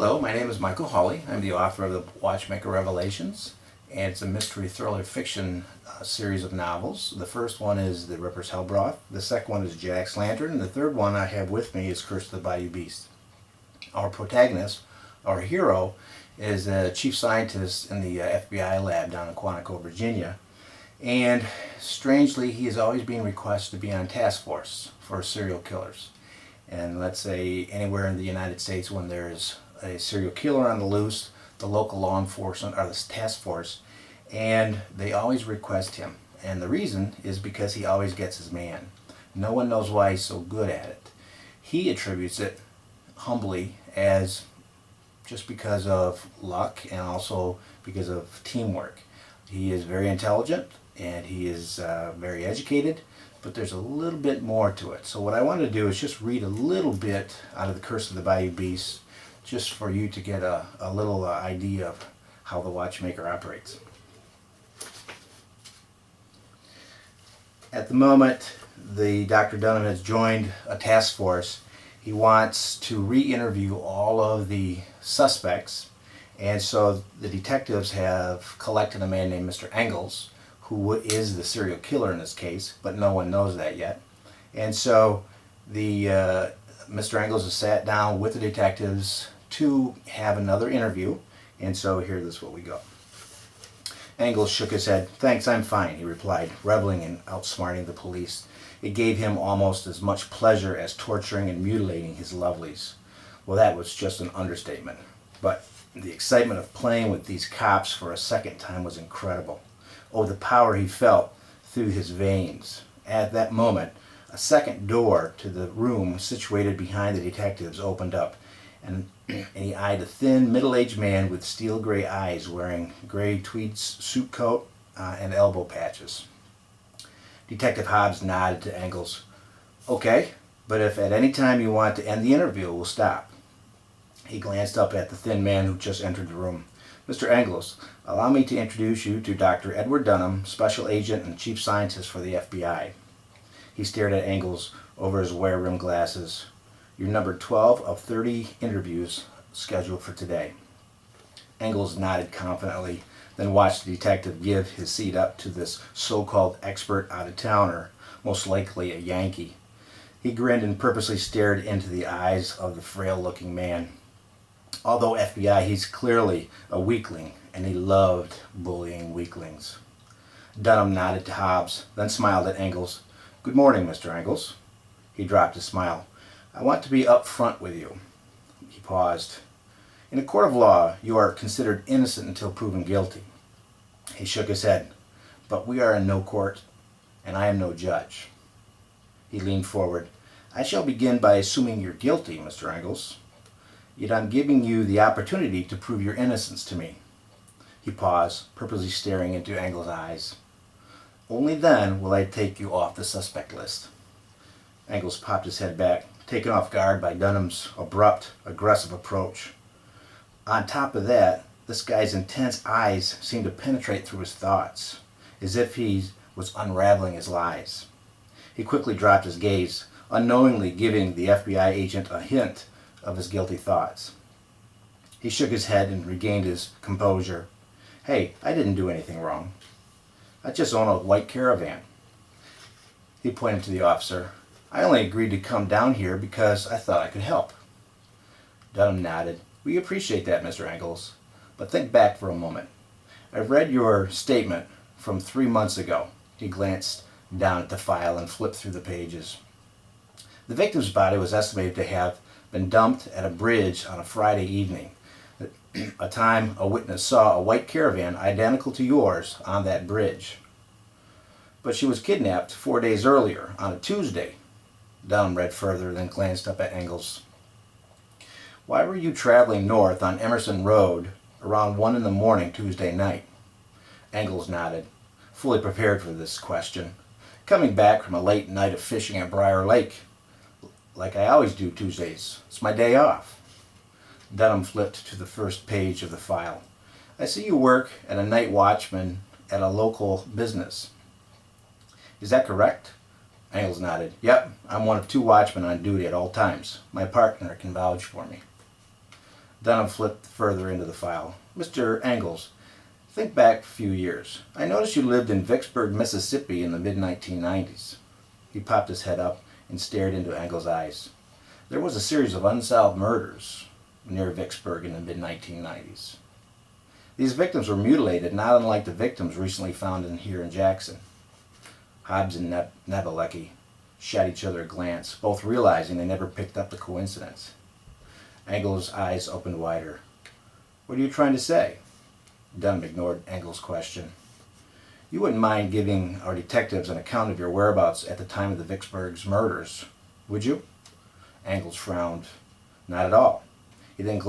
Hello, my name is Michael Hawley. I'm the author of the Watchmaker Revelations, and it's a mystery thriller fiction series of novels. The first one is The Ripper's Hellbroth, the second one is Jack's Lantern, and the third one I have with me is Curse of the Bayou Beast. Our protagonist, our hero, is a chief scientist in the FBI lab down in Quantico, Virginia, and strangely he is always being requested to be on task force for serial killers. And let's say anywhere in the United States when there's a serial killer on the loose, the local law enforcement or the task force, and they always request him. And the reason is because he always gets his man. No one knows why he's so good at it. He attributes it humbly as just because of luck and also because of teamwork. He is very intelligent and he is very educated, but there's a little bit more to it. So what I want to do is just read a little bit out of the Curse of the Bayou Beast, just for you to get a little idea of how the Watchmaker operates. At the moment, the Dr. Dunham has joined a task force. He wants to re-interview all of the suspects, and so the detectives have collected a man named Mr. Engels, who is the serial killer in this case, but no one knows that yet. And so the Mr. Engels has sat down with the detectives to have another interview, and so here this is what we go. Engels shook his head. "Thanks, I'm fine," he replied, reveling in outsmarting the police. It gave him almost as much pleasure as torturing and mutilating his lovelies. Well, that was just an understatement, but the excitement of playing with these cops for a second time was incredible. Oh, the power he felt through his veins. At that moment, a second door to the room situated behind the detectives opened up, and he eyed a thin, middle-aged man with steel gray eyes wearing gray tweed suit coat and elbow patches. Detective Hobbs nodded to Engels. "Okay, but if at any time you want to end the interview, we'll stop." He glanced up at the thin man who just entered the room. "Mr. Engels, allow me to introduce you to Dr. Edward Dunham, Special Agent and Chief Scientist for the FBI." He stared at Engels over his wire-rimmed glasses. "You're number 12 of 30 interviews scheduled for today." Engels nodded confidently, then watched the detective give his seat up to this so-called expert out-of-towner, most likely a Yankee. He grinned and purposely stared into the eyes of the frail-looking man. Although FBI, he's clearly a weakling, and he loved bullying weaklings. Dunham nodded to Hobbs, then smiled at Engels. "Good morning, Mr. Engels." He dropped a smile. "I want to be up front with you." He paused. "In a court of law, you are considered innocent until proven guilty." He shook his head. "But we are in no court, and I am no judge." He leaned forward. "I shall begin by assuming you're guilty, Mr. Engels. Yet I'm giving you the opportunity to prove your innocence to me." He paused, purposely staring into Engels' eyes. "Only then will I take you off the suspect list." Engels popped his head back, taken off guard by Dunham's abrupt, aggressive approach. On top of that, this guy's intense eyes seemed to penetrate through his thoughts, as if he was unraveling his lies. He quickly dropped his gaze, unknowingly giving the FBI agent a hint of his guilty thoughts. He shook his head and regained his composure. "Hey, I didn't do anything wrong. I just own a white Caravan." He pointed to the officer. "I only agreed to come down here because I thought I could help." Dunham nodded. "We appreciate that, Mr. Engels. But think back for a moment. I've read your statement from 3 months ago." He glanced down at the file and flipped through the pages. "The victim's body was estimated to have been dumped at a bridge on a Friday evening, a time a witness saw a white Caravan identical to yours on that bridge. But she was kidnapped 4 days earlier, on a Tuesday." Dunham read further, then glanced up at Engels. "Why were you traveling north on Emerson Road around 1 in the morning Tuesday night?" Engels nodded, fully prepared for this question. "Coming back from a late night of fishing at Briar Lake, like I always do Tuesdays. It's my day off." Dunham flipped to the first page of the file. "I see you work as a night watchman at a local business. Is that correct?" Engels nodded. "Yep, I'm one of 2 watchmen on duty at all times. My partner can vouch for me." Dunham flipped further into the file. Mr. Engels, think back a few years. I noticed you lived in Vicksburg, Mississippi in the mid-1990s. He popped his head up and stared into Engels' eyes. There was a series of unsolved murders near Vicksburg in the mid-1990s. These victims were mutilated, not unlike the victims recently found here in Jackson. Hobbs and Nebelecki shot each other a glance, both realizing they never picked up the coincidence. Engels' eyes opened wider. What are you trying to say? Dunham ignored Engels' question. You wouldn't mind giving our detectives an account of your whereabouts at the time of the Vicksburg's murders, would you? Engels frowned. Not at all. He then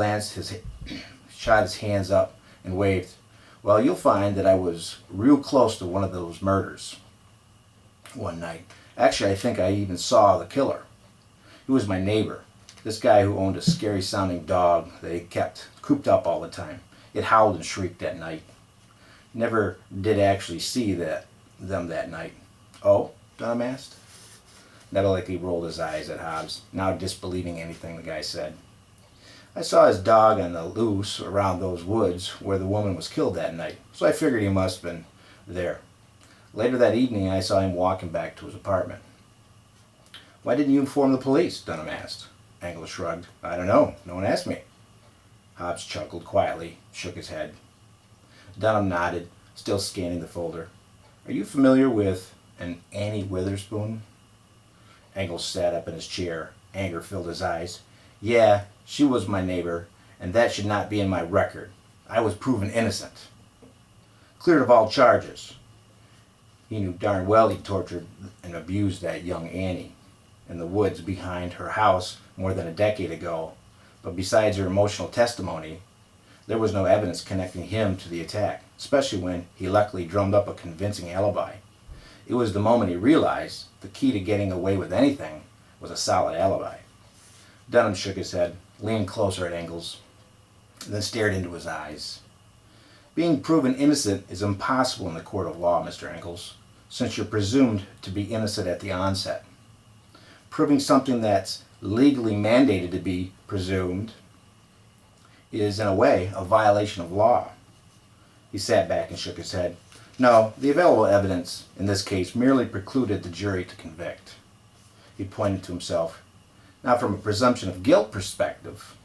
shot his hands up and waved. Well, you'll find that I was real close to one of those murders one night. Actually, I think I even saw the killer. He was my neighbor, this guy who owned a scary-sounding dog that he kept cooped up all the time. It howled and shrieked at night. Never did actually see them that night. Oh? Dunham asked. Nebelecki rolled his eyes at Hobbs, now disbelieving anything the guy said. I saw his dog on the loose around those woods where the woman was killed that night, so I figured he must have been there. Later that evening, I saw him walking back to his apartment. Why didn't you inform the police? Dunham asked. Engels shrugged. I don't know. No one asked me. Hobbs chuckled quietly, shook his head. Dunham nodded, still scanning the folder. Are you familiar with an Annie Witherspoon? Engels sat up in his chair. Anger filled his eyes. Yeah, she was my neighbor, and that should not be in my record. I was proven innocent. Cleared of all charges. He knew darn well he tortured and abused that young Annie in the woods behind her house more than a decade ago, but besides her emotional testimony, there was no evidence connecting him to the attack, especially when he luckily drummed up a convincing alibi. It was the moment he realized the key to getting away with anything was a solid alibi. Dunham shook his head, leaned closer at Engels, and then stared into his eyes. Being proven innocent is impossible in the court of law, Mr. Engels, since you're presumed to be innocent at the onset. Proving something that's legally mandated to be presumed is, in a way, a violation of law. He sat back and shook his head. No, the available evidence in this case merely precluded the jury to convict. He pointed to himself. Now, from a presumption of guilt perspective,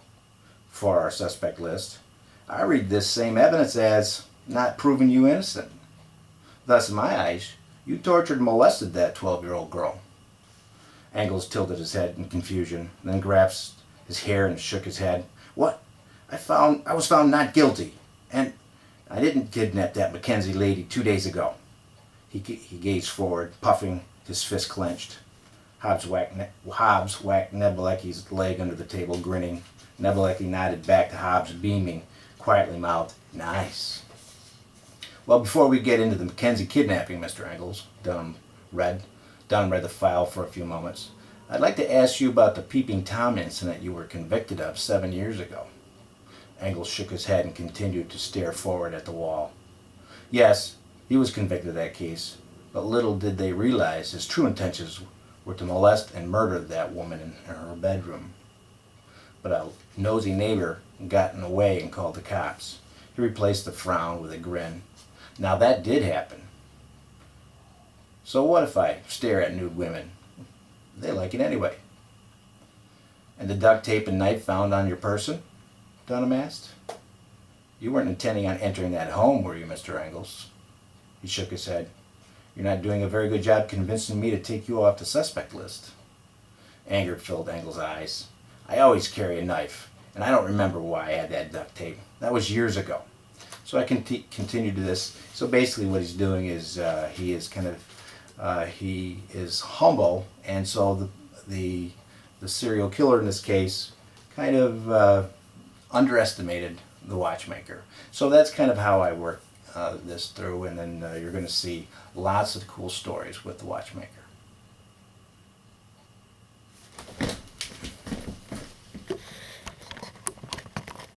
for our suspect list, I read this same evidence as not proving you innocent. Thus, in my eyes, you tortured and molested that 12-year-old girl. Engels tilted his head in confusion, then grasped his hair and shook his head. What? I was found not guilty, and I didn't kidnap that Mackenzie lady 2 days ago. He gazed forward, puffing, his fist clenched. Hobbs whacked Nebelecki's leg under the table, grinning. Nebelecki nodded back to Hobbs, beaming, quietly mouthed, Nice. Well, before we get into the Mackenzie kidnapping, Mr. Engels, Dunham read the file for a few moments. I'd like to ask you about the Peeping Tom incident you were convicted of 7 years ago. Engels shook his head and continued to stare forward at the wall. Yes, he was convicted of that case, but little did they realize his true intentions were to molest and murder that woman in her bedroom. But a nosy neighbor got in the way and called the cops. He replaced the frown with a grin. Now that did happen. So what if I stare at nude women? They like it anyway. And the duct tape and knife found on your person? Dunham asked. You weren't intending on entering that home, were you, Mr. Engels? He shook his head. You're not doing a very good job convincing me to take you off the suspect list. Anger filled Engels' eyes. I always carry a knife, and I don't remember why I had that duct tape. That was years ago. So I continued to this. So basically what he's doing is he is humble, and so the serial killer in this case kind of underestimated the Watchmaker. So that's kind of how I work this through, and then you're going to see lots of cool stories with the Watchmaker.